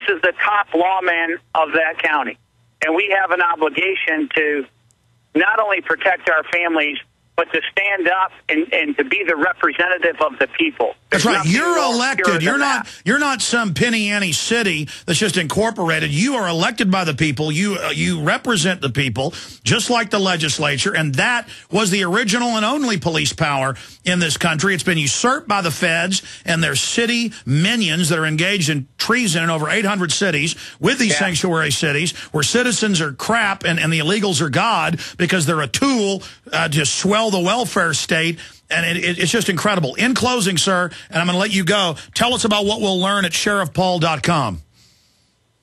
is the top lawman of that county. And we have an obligation to not only protect our families, but to stand up and to be the representative of the people. That's right. You're elected. You're not some penny ante city that's just incorporated. You are elected by the people. You represent the people, just like the legislature. And that was the original and only police power in this country. It's been usurped by the feds and their city minions that are engaged in treason in over 800 cities with these sanctuary cities where citizens are crap and the illegals are God because they're a tool to swell the welfare state. And it's just incredible. In closing, sir, and I'm going to let you go, tell us about what we'll learn at sheriffpaul.com.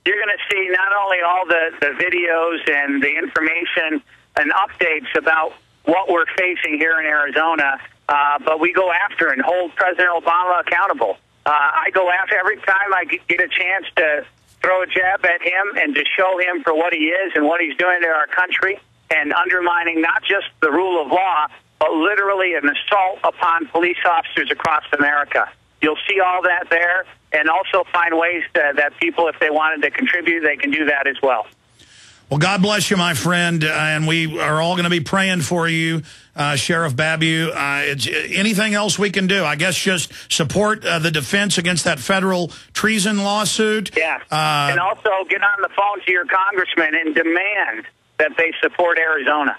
You're going to see not only all the videos and the information and updates about what we're facing here in Arizona, but we go after and hold President Obama accountable. I go after every time I get a chance to throw a jab at him and to show him for what he is and what he's doing to our country and undermining not just the rule of law, but literally an assault upon police officers across America. You'll see all that there, and also find ways that people, if they wanted to contribute, they can do that as well. Well, God bless you, my friend, and we are all going to be praying for you, Sheriff Babeu. Anything else we can do? I guess just support the defense against that federal treason lawsuit. Yeah, and also get on the phone to your congressman and demand that they support Arizona.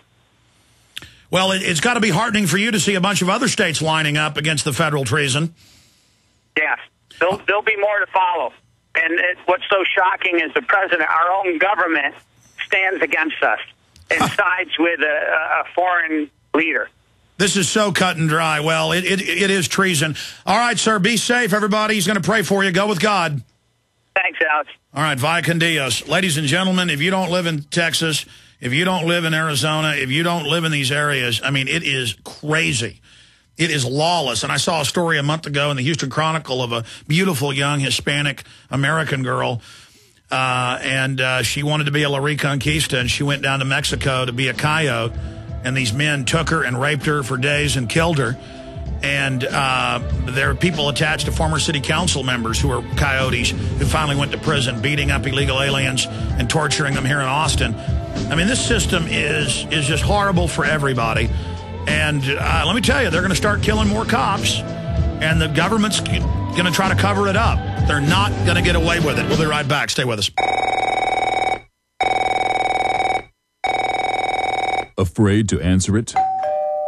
Well, it's got to be heartening for you to see a bunch of other states lining up against the federal treason. Yes, there'll be more to follow. And what's so shocking is the president, our own government, stands against us and sides with a foreign leader. This is so cut and dry. Well, it is treason. All right, sir, be safe, everybody. He's going to pray for you. Go with God. Thanks, Alex. All right, via con Dios. Ladies and gentlemen, if you don't live in Texas, if you don't live in Arizona, if you don't live in these areas, I mean, it is crazy. It is lawless. And I saw a story a month ago in the Houston Chronicle of a beautiful young Hispanic American girl. She wanted to be a La Reconquista, and she went down to Mexico to be a coyote. And these men took her and raped her for days and killed her. And there are people attached to former city council members who are coyotes who finally went to prison, beating up illegal aliens and torturing them here in Austin. I mean, this system is just horrible for everybody. And let me tell you, they're going to start killing more cops, and the government's going to try to cover it up. They're not going to get away with it. We'll be right back. Stay with us. Afraid to answer it?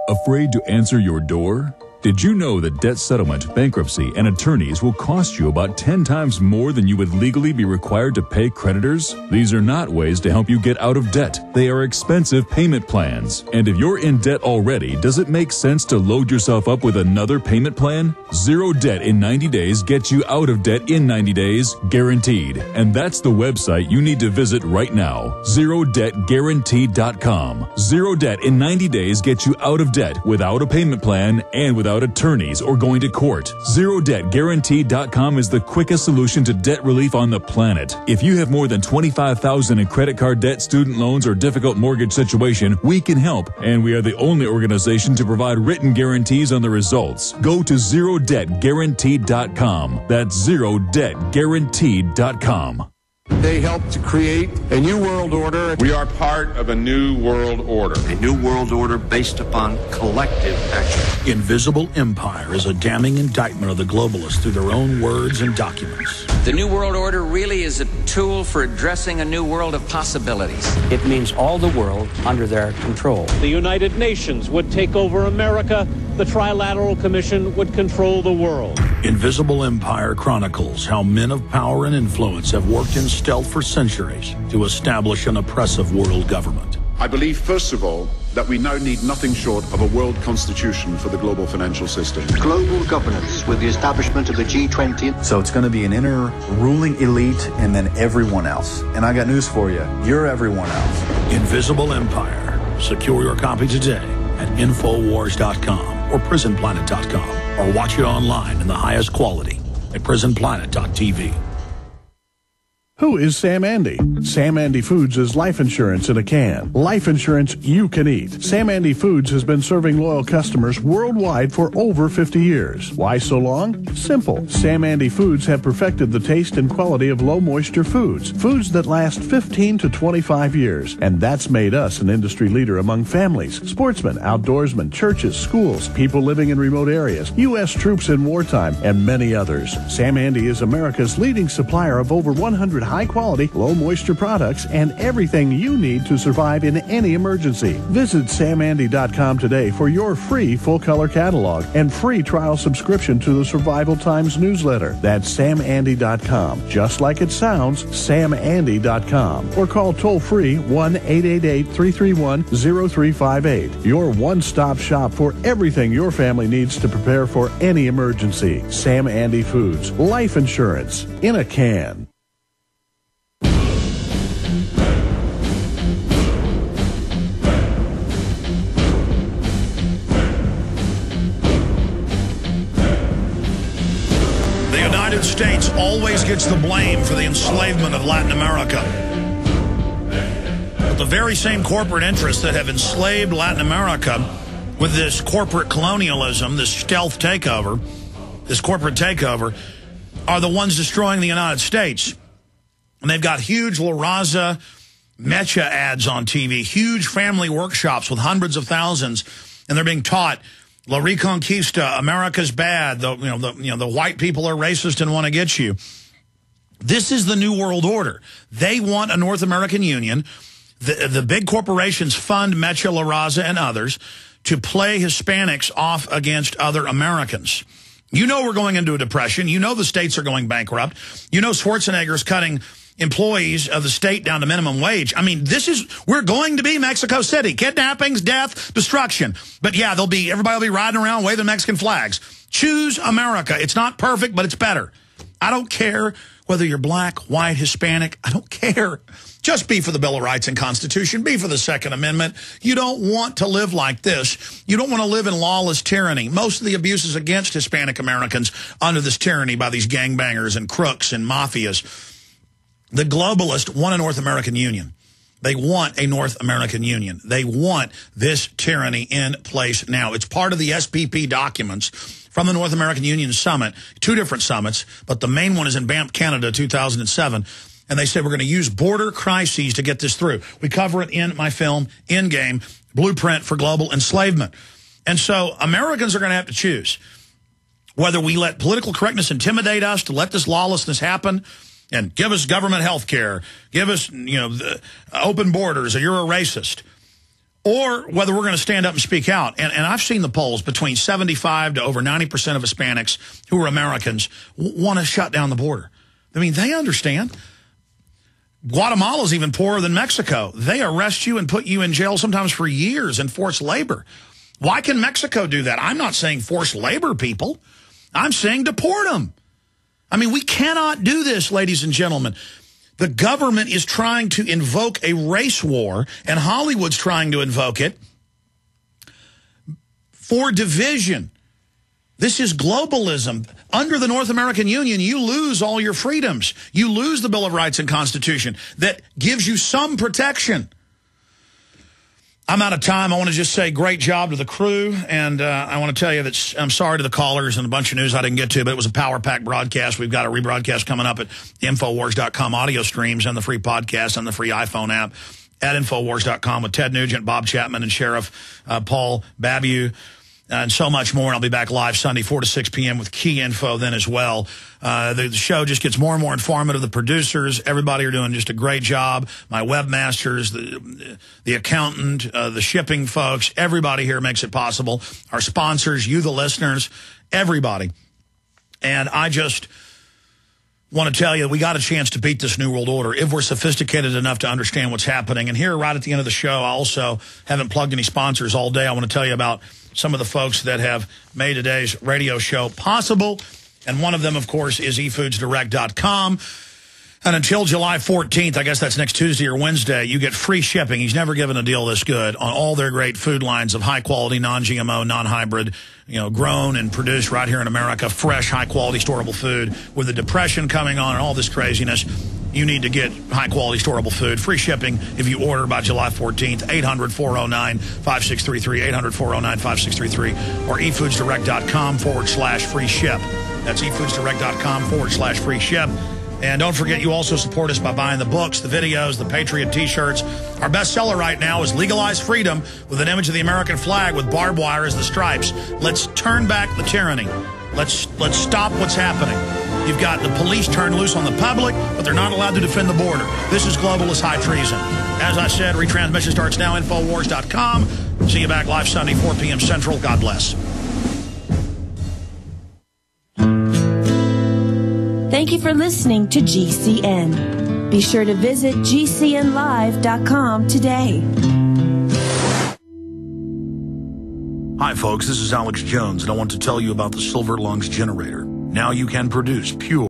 Afraid to answer your door? Did you know that debt settlement, bankruptcy, and attorneys will cost you about 10 times more than you would legally be required to pay creditors? These are not ways to help you get out of debt. They are expensive payment plans. And if you're in debt already, does it make sense to load yourself up with another payment plan? Zero debt in 90 days gets you out of debt in 90 days, guaranteed. And that's the website you need to visit right now, ZeroDebtGuaranteed.com. Zero debt in 90 days gets you out of debt without a payment plan and without attorneys or going to court. ZeroDebtGuaranteed.com is the quickest solution to debt relief on the planet. If you have more than $25,000 in credit card debt, student loans, or difficult mortgage situation, we can help, and we are the only organization to provide written guarantees on the results. Go to ZeroDebtGuaranteed.com. That's ZeroDebtGuaranteed.com. They helped to create a new world order. We are part of a new world order. A new world order based upon collective action. Invisible Empire is a damning indictment of the globalists through their own words and documents. The new world order really is a tool for addressing a new world of possibilities. It means all the world under their control. The United Nations would take over America. The Trilateral Commission would control the world. Invisible Empire chronicles how men of power and influence have worked in stealth for centuries to establish an oppressive world government. I believe, first of all, that we now need nothing short of a world constitution for the global financial system. Global governance with the establishment of the G20. So it's going to be an inner ruling elite and then everyone else. And I got news for you. You're everyone else. Invisible Empire. Secure your copy today at Infowars.com or PrisonPlanet.com, or watch it online in the highest quality at PrisonPlanet.tv. Who is Sam Andy? Sam Andy Foods is life insurance in a can. Life insurance you can eat. Sam Andy Foods has been serving loyal customers worldwide for over 50 years. Why so long? Simple. Sam Andy Foods have perfected the taste and quality of low moisture foods. Foods that last 15 to 25 years. And that's made us an industry leader among families, sportsmen, outdoorsmen, churches, schools, people living in remote areas, U.S. troops in wartime, and many others. Sam Andy is America's leading supplier of over 100 high-quality, low-moisture products and everything you need to survive in any emergency. Visit SamAndy.com today for your free full-color catalog and free trial subscription to the Survival Times newsletter. That's SamAndy.com. Just like it sounds, SamAndy.com. Or call toll-free 1-888-331-0358. Your one-stop shop for everything your family needs to prepare for any emergency. Sam Andy Foods. Life insurance in a can. The United States always gets the blame for the enslavement of Latin America. But the very same corporate interests that have enslaved Latin America with this corporate colonialism, this stealth takeover, this corporate takeover, are the ones destroying the United States. And they've got huge La Raza Mecha ads on TV, huge family workshops with hundreds of thousands, and they're being taught La Reconquista, America's bad, the white people are racist and want to get you. This is the New World Order. They want a North American Union. The big corporations fund Mecha, La Raza, and others to play Hispanics off against other Americans. You know we're going into a depression. You know the states are going bankrupt. You know Schwarzenegger's cutting employees of the state down to minimum wage. I mean, we're going to be Mexico City. Kidnappings, death, destruction. But yeah, everybody will be riding around waving Mexican flags. Choose America. It's not perfect, but it's better. I don't care whether you're black, white, Hispanic. I don't care. Just be for the Bill of Rights and Constitution. Be for the Second Amendment. You don't want to live like this. You don't want to live in lawless tyranny. Most of the abuses against Hispanic Americans under this tyranny by these gangbangers and crooks and mafias. The globalists want a North American Union. They want a North American Union. They want this tyranny in place now. It's part of the SPP documents from the North American Union Summit, 2 different summits, but the main one is in Banff, Canada, 2007. And they said we're going to use border crises to get this through. We cover it in my film, Endgame, Blueprint for Global Enslavement. And so Americans are going to have to choose whether we let political correctness intimidate us to let this lawlessness happen and give us government health care, give us open borders, or you're a racist, or whether we're going to stand up and speak out. And I've seen the polls between 75 to over 90% of Hispanics who are Americans want to shut down the border. I mean, they understand. Guatemala's even poorer than Mexico. They arrest you and put you in jail sometimes for years and forced labor. Why can Mexico do that? I'm not saying forced labor people. I'm saying deport them. I mean, we cannot do this, ladies and gentlemen. The government is trying to invoke a race war, and Hollywood's trying to invoke it for division. This is globalism. Under the North American Union, you lose all your freedoms. You lose the Bill of Rights and Constitution that gives you some protection. I'm out of time. I want to just say great job to the crew, and I want to tell you that I'm sorry to the callers and a bunch of news I didn't get to, but it was a power-packed broadcast. We've got a rebroadcast coming up at Infowars.com audio streams and the free podcast and the free iPhone app at Infowars.com with Ted Nugent, Bob Chapman, and Sheriff Paul Babeu. And so much more. And I'll be back live Sunday, 4 to 6 p.m. with key info then as well. The show just gets more and more informative. The producers, everybody are doing just a great job. My webmasters, the accountant, the shipping folks, everybody here makes it possible. Our sponsors, you, the listeners, everybody. And I just want to tell you, we got a chance to beat this New World Order if we're sophisticated enough to understand what's happening. And here, right at the end of the show, I also haven't plugged any sponsors all day. I want to tell you about some of the folks that have made today's radio show possible. And one of them, of course, is efoodsdirect.com. And until July 14th, I guess that's next Tuesday or Wednesday, you get free shipping. He's never given a deal this good on all their great food lines of high-quality, non-GMO, non-hybrid, grown and produced right here in America, fresh, high-quality, storable food with the depression coming on and all this craziness. you need to get high-quality, storable food. Free shipping if you order by July 14th. 800-409-5633, 800-409-5633, or efoodsdirect.com/free ship. That's efoodsdirect.com/free ship. And don't forget, you also support us by buying the books, the videos, the Patriot T-shirts. Our bestseller right now is Legalize Freedom, with an image of the American flag with barbed wire as the stripes. Let's turn back the tyranny. Let's stop what's happening. You've got the police turned loose on the public, but they're not allowed to defend the border. This is globalist high treason. As I said, retransmission starts now, Infowars.com. See you back live Sunday, 4 p.m. Central. God bless. Thank you for listening to GCN. Be sure to visit GCNlive.com today. Hi, folks. This is Alex Jones, and I want to tell you about the Silver Lungs generator. Now you can produce pure